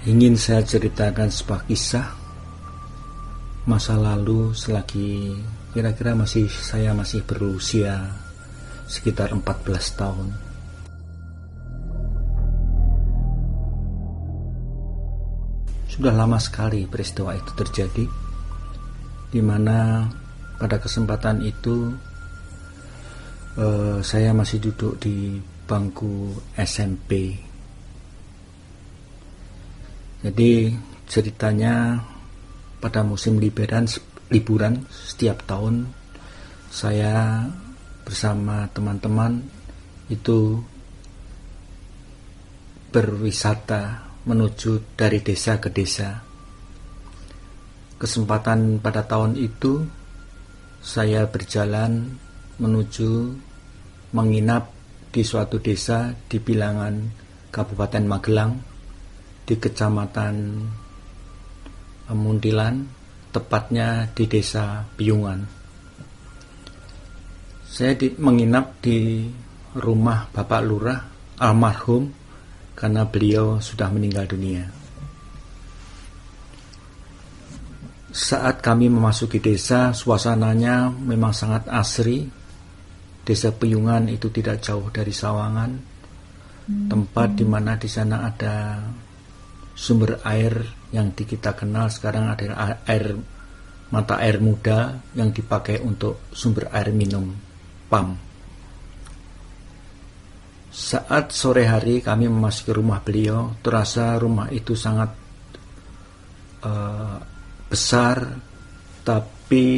Ingin saya ceritakan sebuah kisah masa lalu selagi kira-kira saya masih berusia sekitar 14 tahun. Sudah lama sekali peristiwa itu terjadi, di mana pada kesempatan itu saya masih duduk di bangku SMP. Jadi ceritanya pada musim liburan setiap tahun saya bersama teman-teman itu berwisata menuju dari desa ke desa. Kesempatan pada tahun itu saya berjalan menuju menginap di suatu desa di bilangan Kabupaten Magelang, di Kecamatan Muntilan, tepatnya di Desa Piyungan. Saya menginap di rumah Bapak Lurah almarhum karena beliau sudah meninggal dunia. Saat kami memasuki desa, suasananya memang sangat asri. Desa Piyungan itu tidak jauh dari Sawangan, tempat di mana di sana ada sumber air yang kita kenal sekarang adalah mata air muda yang dipakai untuk sumber air minum, PAM. Saat sore hari kami memasuki rumah beliau, terasa rumah itu sangat besar, tapi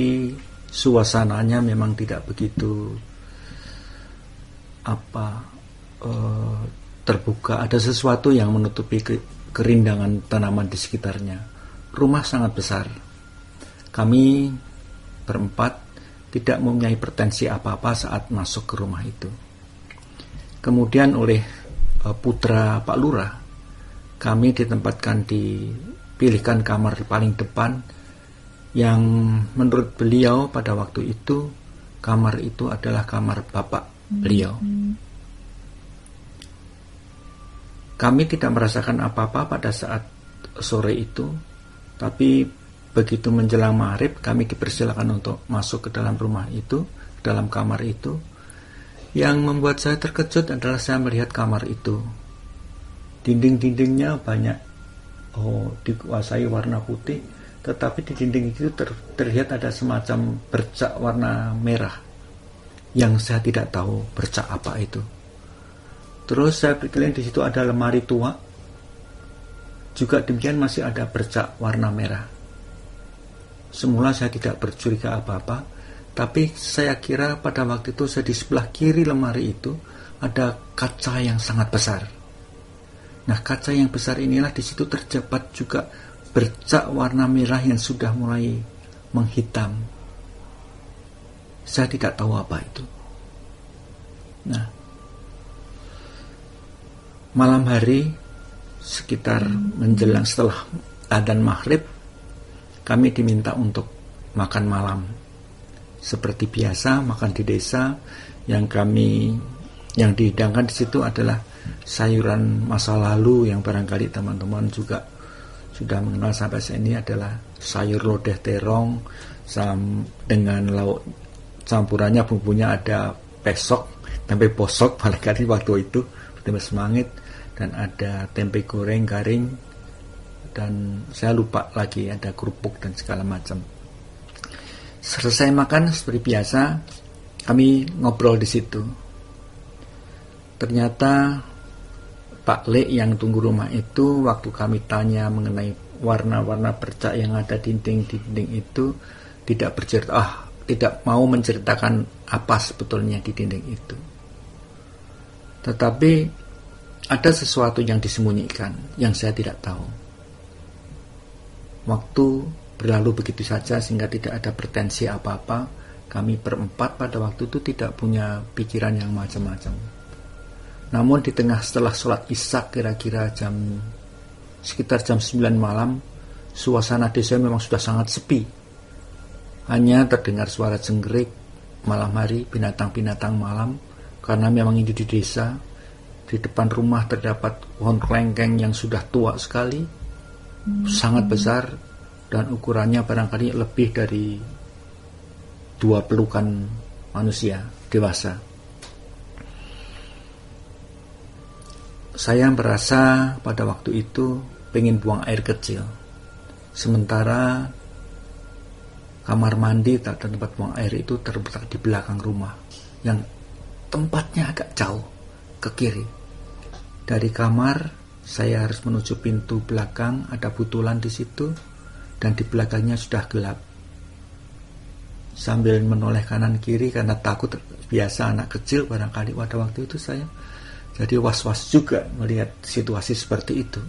suasananya memang tidak begitu terbuka. Ada sesuatu yang menutupi kerindangan tanaman di sekitarnya. Rumah sangat besar. Kami berempat tidak mempunyai pretensi apa-apa saat masuk ke rumah itu. Kemudian oleh putra Pak Lurah, kami dipilihkan kamar di paling depan, yang menurut beliau pada waktu itu kamar itu adalah kamar bapak beliau. Kami tidak merasakan apa-apa pada saat sore itu, tapi begitu menjelang maghrib kami dipersilakan untuk masuk ke dalam rumah itu, dalam kamar itu. Yang membuat saya terkejut adalah saya melihat kamar itu. Dinding-dindingnya banyak dikuasai warna putih, tetapi di dinding itu terlihat ada semacam bercak warna merah yang saya tidak tahu bercak apa itu. Terus saya berkeliling, di situ ada lemari tua, juga demikian masih ada bercak warna merah. Semula saya tidak bercuriga apa-apa, tapi saya kira pada waktu itu di sebelah kiri lemari itu ada kaca yang sangat besar. Nah, kaca yang besar inilah di situ terdapat juga bercak warna merah yang sudah mulai menghitam. Saya tidak tahu apa itu. Nah, malam hari sekitar menjelang setelah adzan maghrib, kami diminta untuk makan malam. Seperti biasa makan di desa, yang dihidangkan di situ adalah sayuran masa lalu yang barangkali teman-teman juga sudah mengenal sampai saat ini, adalah sayur lodeh terong dengan lauk campurannya, bumbunya ada pesok, tempe posok barangkali waktu itu, tempe semangit, dan ada tempe goreng garing, dan saya lupa lagi ada kerupuk dan segala macam. Selesai makan seperti biasa, kami ngobrol di situ. Ternyata Pak Le yang tunggu rumah itu, waktu kami tanya mengenai warna-warna bercak yang ada di dinding itu, tidak mau menceritakan apa sebetulnya di dinding itu. Tetapi ada sesuatu yang disembunyikan yang saya tidak tahu. Waktu berlalu begitu saja sehingga tidak ada pretensi apa-apa. Kami berempat pada waktu itu tidak punya pikiran yang macam-macam. Namun di tengah setelah sholat isya kira-kira sekitar jam 9 malam, suasana desa memang sudah sangat sepi. Hanya terdengar suara jenggerik malam hari, binatang-binatang malam, karena memang ini di desa. Di depan rumah terdapat pohon kelengkeng yang sudah tua sekali, sangat besar dan ukurannya barangkali lebih dari 2 pelukan manusia dewasa. Saya merasa pada waktu itu pengen buang air kecil, sementara kamar mandi dan tempat buang air itu terletak di belakang rumah yang tempatnya agak jauh ke kiri. Dari kamar saya harus menuju pintu belakang, ada butulan di situ, dan di belakangnya sudah gelap. Sambil menoleh kanan kiri karena takut, biasa anak kecil barangkali pada waktu itu saya jadi was-was juga melihat situasi seperti itu.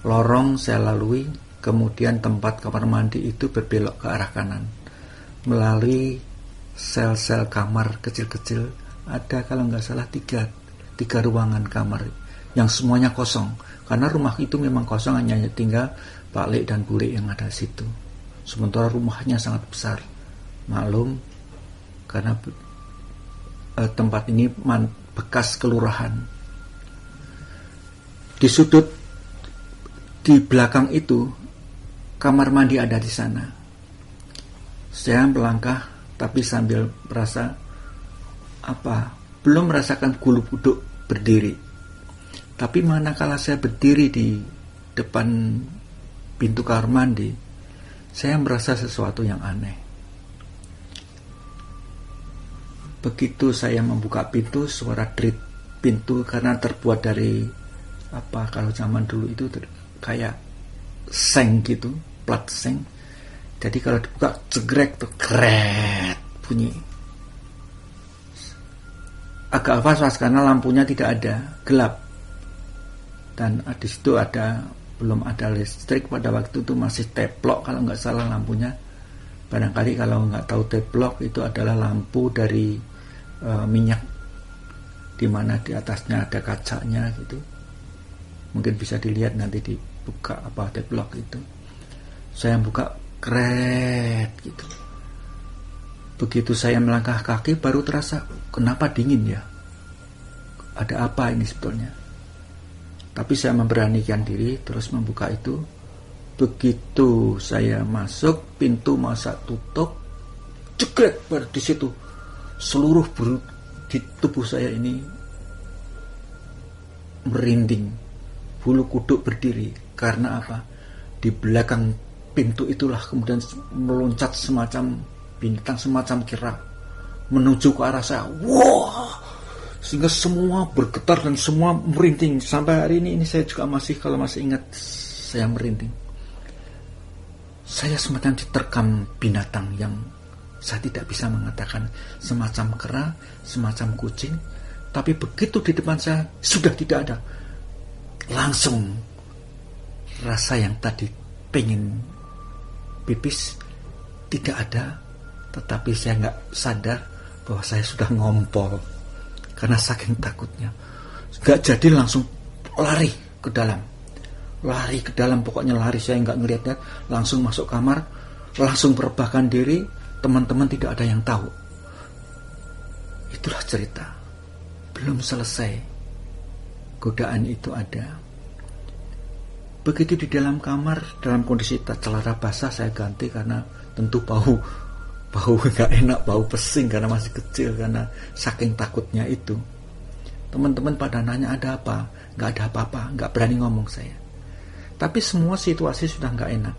Lorong saya lalui, kemudian tempat kamar mandi itu berbelok ke arah kanan. Melalui sel-sel kamar kecil-kecil, ada kalau nggak salah tiga ruangan kamar yang semuanya kosong. Karena rumah itu memang kosong, hanya tinggal Pak Lek dan Bu Lek yang ada di situ. Sementara rumahnya sangat besar. Maklum, karena tempat ini bekas kelurahan. Di sudut di belakang itu kamar mandi ada di sana. Saya melangkah tapi sambil merasa belum merasakan gulu duduk berdiri. Tapi manakala saya berdiri di depan pintu kamar mandi, saya merasa sesuatu yang aneh. Begitu saya membuka pintu, suara derit pintu karena terbuat dari kalau zaman dulu itu kayak seng gitu, plat seng. Jadi kalau dibuka jegrek tuh kret bunyi. Agak was-was karena lampunya tidak ada, gelap. Dan di situ belum ada listrik pada waktu itu, masih teplok kalau nggak salah lampunya. Barangkali kalau nggak tahu teplok itu adalah lampu dari minyak, di mana di atasnya ada kacanya gitu. Mungkin bisa dilihat nanti dibuka teplok itu. Saya buka kret gitu. Begitu saya melangkah kaki baru terasa kenapa dingin ya. Ada apa ini sebetulnya? Tapi saya memberanikan diri terus membuka itu. Begitu saya masuk, pintu masa tutup, jegrek di situ. Seluruh di tubuh saya ini merinding, bulu kuduk berdiri. Karena apa? Di belakang pintu itulah kemudian meloncat semacam bintang, semacam kera menuju ke arah saya. Wah! Sehingga semua bergetar dan semua merinding. Sampai hari ini saya juga masih ingat, saya merinding. Saya semacam diterkam binatang yang saya tidak bisa mengatakan, semacam kera, semacam kucing. Tapi begitu di depan saya sudah tidak ada. Langsung rasa yang tadi pengen pipis tidak ada. Tetapi saya nggak sadar bahwa saya sudah ngompol karena saking takutnya. Nggak jadi, langsung lari ke dalam, pokoknya lari, saya nggak ngeliat, langsung masuk kamar, langsung merebahkan diri. Teman-teman tidak ada yang tahu. Itulah cerita. Belum selesai. Godaan itu ada. Begitu di dalam kamar, dalam kondisi celana basah, saya ganti karena tentu bau nggak enak, bau pesing karena masih kecil, karena saking takutnya itu. Teman-teman pada nanya ada apa? Nggak ada apa-apa, nggak berani ngomong saya. Tapi semua situasi sudah nggak enak.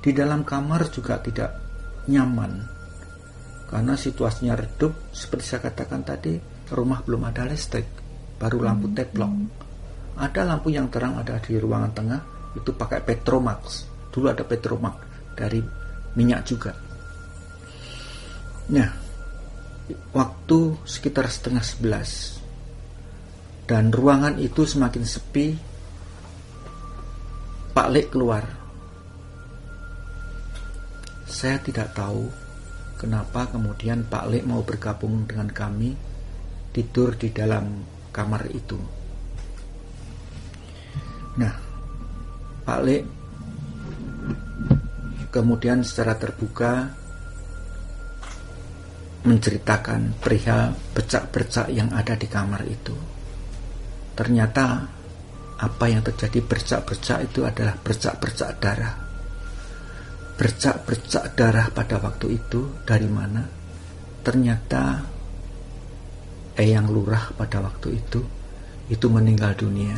Di dalam kamar juga tidak nyaman karena situasinya redup. Seperti saya katakan tadi, rumah belum ada listrik, baru lampu teplok. Ada lampu yang terang ada di ruangan tengah, itu pakai Petromax. Dulu ada Petromax dari minyak juga. Nah, waktu sekitar 10:30 dan ruangan itu semakin sepi. Pak Lek keluar. Saya tidak tahu kenapa kemudian Pak Lek mau bergabung dengan kami tidur di dalam kamar itu. Nah, Pak Lek kemudian secara terbuka menceritakan perihal bercak-bercak yang ada di kamar itu. Ternyata apa yang terjadi, bercak-bercak itu adalah bercak-bercak darah. Bercak-bercak darah pada waktu itu dari mana? Ternyata Eyang Lurah pada waktu itu meninggal dunia.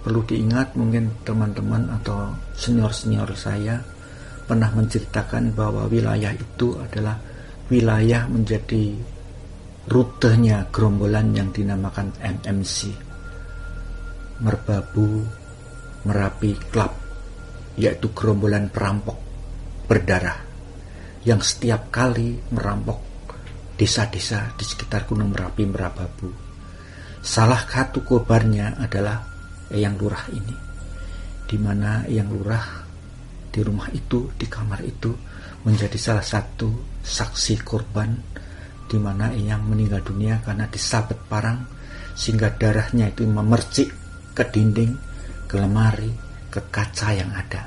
Perlu diingat, mungkin teman-teman atau senior-senior saya pernah menceritakan bahwa wilayah itu adalah wilayah menjadi rutenya gerombolan yang dinamakan MMC, Merbabu Merapi Club, yaitu gerombolan perampok berdarah yang setiap kali merampok desa-desa di sekitar Gunung Merapi, Merbabu. Salah satu korbannya adalah Eyang Lurah ini, di mana Eyang Lurah di rumah itu, di kamar itu, menjadi salah satu saksi korban, di mana Eyang meninggal dunia karena disabet parang sehingga darahnya itu memercik ke dinding, ke lemari, ke kaca yang ada.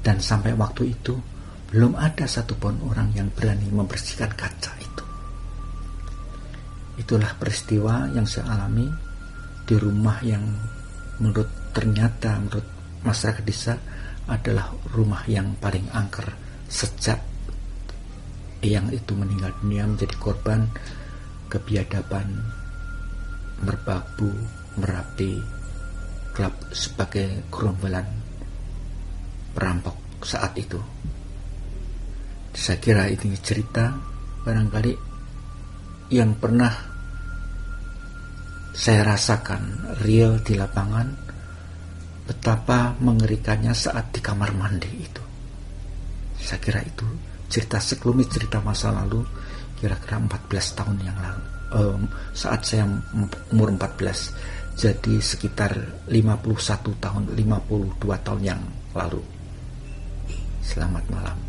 Dan sampai waktu itu belum ada satupun orang yang berani membersihkan kaca itu. Itulah peristiwa yang saya alami di rumah yang menurut masyarakat desa adalah rumah yang paling angker sejak Eyang itu meninggal dunia, menjadi korban kebiadaban Merbabu Merapi Club sebagai gerombolan perampok saat itu. Saya kira ini cerita barangkali yang pernah saya rasakan real di lapangan, betapa mengerikannya saat di kamar mandi itu. Saya kira itu cerita sekelumit, cerita masa lalu, kira-kira 14 tahun yang lalu, saat saya umur 14, jadi sekitar 51 tahun, 52 tahun yang lalu. Selamat malam.